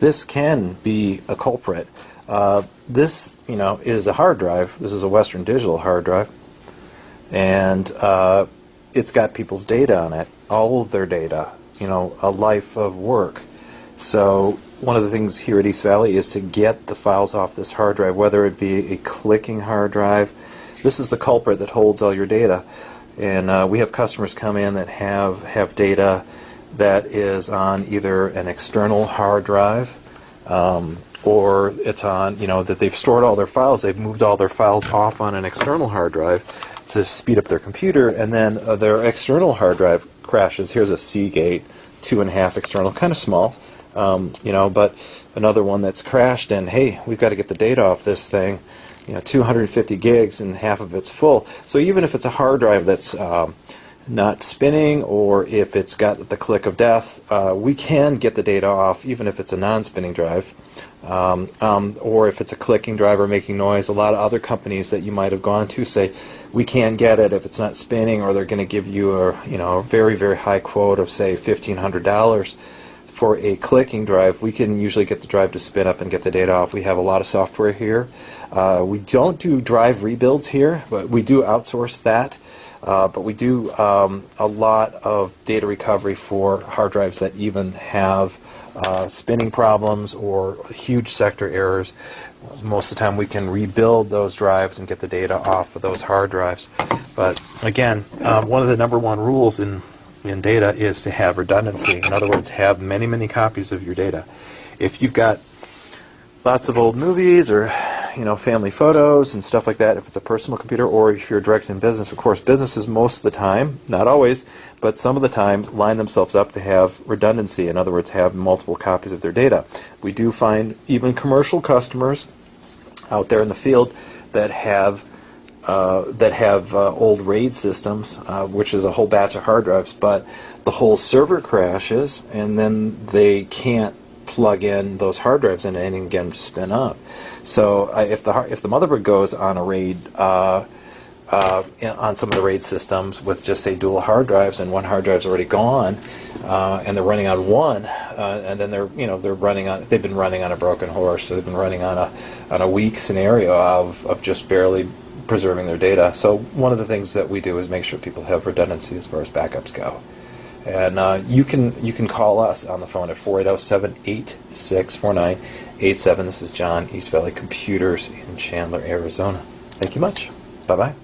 this can be a culprit. This, is a hard drive. This is a Western Digital hard drive, and it's got people's data on it, all of their data, a life of work. So one of the things here at East Valley is to get the files off this hard drive, whether it be a clicking hard drive. This is the culprit that holds all your data. And we have customers come in that have data that is on either an external hard drive, or it's on, that they've stored all their files. They've moved all their files off on an external hard drive to speed up their computer, and then their external hard drive crashes. Here's a Seagate 2.5 external, kind of small, but another one that's crashed, and hey, we've got to get the data off this thing. 250 gigs and half of it's full. So even if it's a hard drive that's not spinning, or if it's got the click of death, we can get the data off even if it's a non-spinning drive, or if it's a clicking drive or making noise. A lot of other companies that you might have gone to say we can get it if it's not spinning, or they're going to give you a very, very high quote of say $1,500 for a clicking drive. We can usually get the drive to spin up and get the data off. We have a lot of software here. We don't do drive rebuilds here, but we do outsource that. But we do a lot of data recovery for hard drives that even have spinning problems or huge sector errors. Most of the time we can rebuild those drives and get the data off of those hard drives. But again, one of the number one rules in data is to have redundancy. In other words, have many, many copies of your data. If you've got lots of old movies or family photos and stuff like that, if it's a personal computer, or if you're direct in business, of course, businesses most of the time, not always, but some of the time, line themselves up to have redundancy. In other words, have multiple copies of their data. We do find even commercial customers out there in the field that have old RAID systems, which is a whole batch of hard drives, but the whole server crashes, and then they can't plug in those hard drives in and get them to spin up. So if the motherboard goes on a RAID, on some of the RAID systems with just say dual hard drives, and one hard drive's already gone, and they're running on one, and then they've been running on a broken horse, so they've been running on a weak scenario of just barely preserving their data. So one of the things that we do is make sure people have redundancy as far as backups go. And you can call us on the phone at 480-786-4987. This is John, East Valley Computers in Chandler, Arizona. Thank you much. Bye-bye.